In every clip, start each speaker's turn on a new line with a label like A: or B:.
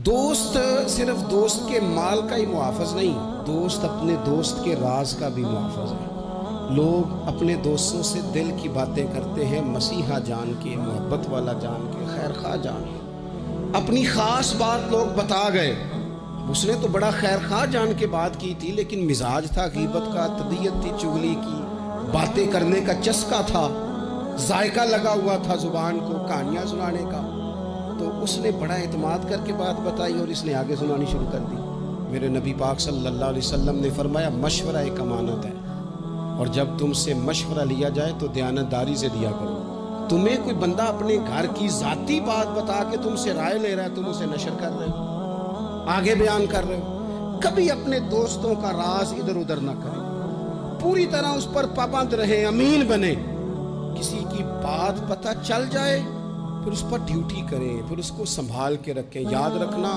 A: دوست صرف دوست کے مال کا ہی محافظ نہیں، دوست اپنے دوست کے راز کا بھی محافظ ہے۔ لوگ اپنے دوستوں سے دل کی باتیں کرتے ہیں، مسیحا جان کے، محبت والا جان کے، خیر خواہ جان کے۔ اپنی خاص بات لوگ بتا گئے، اس نے تو بڑا خیر خواہ جان کے بات کی تھی، لیکن مزاج تھا غیبت کا، طبیعت تھی چغلی کی، باتیں کرنے کا چسکا تھا، ذائقہ لگا ہوا تھا زبان کو کہانیاں سنانے کا، تو اس نے بڑا اعتماد کر کے بات بتائی اور اس نے آگے سنانی شروع کر دی۔ میرے نبی پاک صلی اللہ علیہ وسلم نے فرمایا مشورہ ایک امانت ہے، اور جب تم سے مشورہ لیا جائے تو دیانتداری سے دیا کرو۔ تمہیں کوئی بندہ اپنے گھر کی ذاتی بات بتا کے تم سے رائے لے رہا ہے، تم اسے نشر کر رہے ہو، آگے بیان کر رہے ہو۔ کبھی اپنے دوستوں کا راز ادھر ادھر نہ کریں، پوری طرح اس پر پابند رہیں، امین بنیں۔ کسی کی بات پتہ چل جائے پھر اس پر ڈیوٹی کریں، پھر اس کو سنبھال کے رکھیں۔ یاد رکھنا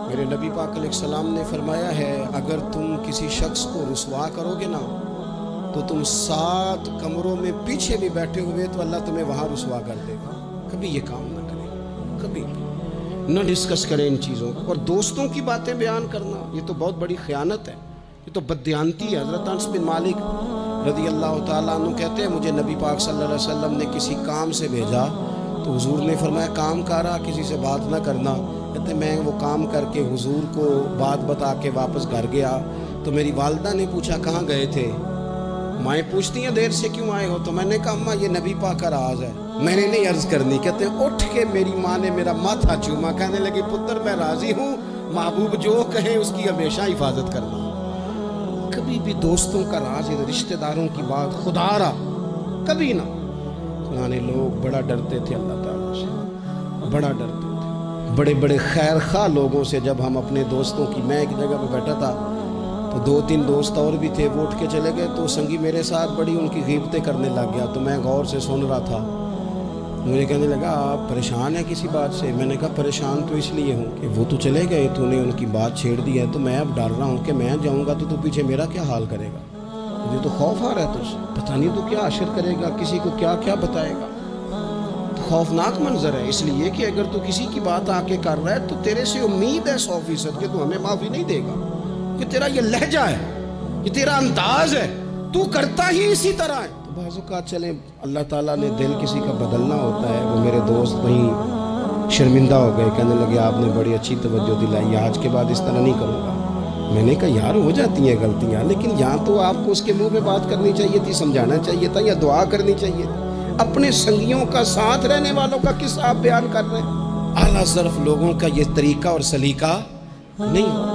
A: میرے نبی پاک علیہ السلام نے فرمایا ہے، اگر تم کسی شخص کو رسوا کرو گے نا تو تم 7 کمروں میں پیچھے بھی بیٹھے ہوئے تو اللہ تمہیں وہاں رسوا کر دے گا۔ کبھی یہ کام نہ کریں، کبھی نہ ڈسکس کریں ان چیزوں کو۔ اور دوستوں کی باتیں بیان کرنا یہ تو بہت بڑی خیانت ہے، یہ تو بددیانتی ہے۔ حضرت انس بن مالک رضی اللہ تعالیٰ عنہ کہتے ہیں مجھے نبی پاک صلی اللہ علیہ وسلم نے کسی کام سے بھیجا تو حضور نے فرمایا کام کارا کسی سے بات نہ کرنا۔ کہتے میں وہ کام کر کے حضور کو بات بتا کے واپس گھر گیا تو میری والدہ نے پوچھا کہاں گئے تھے؟ مائیں پوچھتی ہیں دیر سے کیوں آئے ہو؟ تو میں نے کہا اماں یہ نبی پاک کا راز ہے، میں نے نہیں عرض کرنی۔ کہتے ہیں اٹھ کے میری ماں نے میرا ماتھا چوما، کہنے لگی پتر میں راضی ہوں، محبوب جو کہے اس کی ہمیشہ حفاظت کرنا۔ کبھی بھی دوستوں کا راز، رشتہ داروں کی بات خدا را کبھی نہ سنانے۔ لوگ بڑا ڈرتے تھے اللہ تعالیٰ سے، بڑا ڈرتے تھے بڑے بڑے خیر خواہ لوگوں سے۔ جب ہم اپنے دوستوں کی، میں ایک جگہ پہ بیٹھا تھا تو 2-3 دوست اور بھی تھے، وہ اٹھ کے چلے گئے تو سنگی میرے ساتھ بڑی ان کی غیبتیں کرنے لگ گیا، تو میں غور سے سن رہا تھا۔ مجھے کہنے لگا آپ پریشان ہیں کسی بات سے؟ میں نے کہا پریشان تو اس لیے ہوں کہ وہ تو چلے گئے، تو نے ان کی بات چھیڑ دی ہے، تو میں اب ڈر رہا ہوں کہ میں جاؤں گا تو پیچھے میرا کیا حال کرے گا؟ مجھے تو خوف آ رہا ہے، تو پتہ نہیں تو کیا اشر کرے گا، کسی کو کیا کیا بتائے گا۔ تو خوفناک منظر ہے، اس لیے کہ اگر تو کسی کی بات آ کے کر رہا ہے تو تیرے سے امید ہے 100% کہ تو ہمیں معافی نہیں دے گا، کہ تیرا یہ لہجہ ہے، یہ تیرا انداز ہے، تو کرتا ہی اسی طرح ہے۔ تو بعض اوقات چلیں اللہ تعالیٰ نے دل کسی کا بدلنا ہوتا ہے۔ وہ میرے دوست وہیں شرمندہ ہو گئے، کہنے لگے آپ نے بڑی اچھی توجہ دلائی، آج کے بعد اس طرح نہیں کروں گا۔ میں نے کہا یار ہو جاتی ہیں غلطیاں، لیکن یہاں تو آپ کو اس کے منہ پہ بات کرنی چاہیے تھی، سمجھانا چاہیے تھا، یا دعا کرنی چاہیے تھی۔ اپنے سنگیوں کا، ساتھ رہنے والوں کا کس آپ بیان کر رہے ہیں؟ اعلیٰ ظرف لوگوں کا یہ طریقہ اور سلیقہ نہیں۔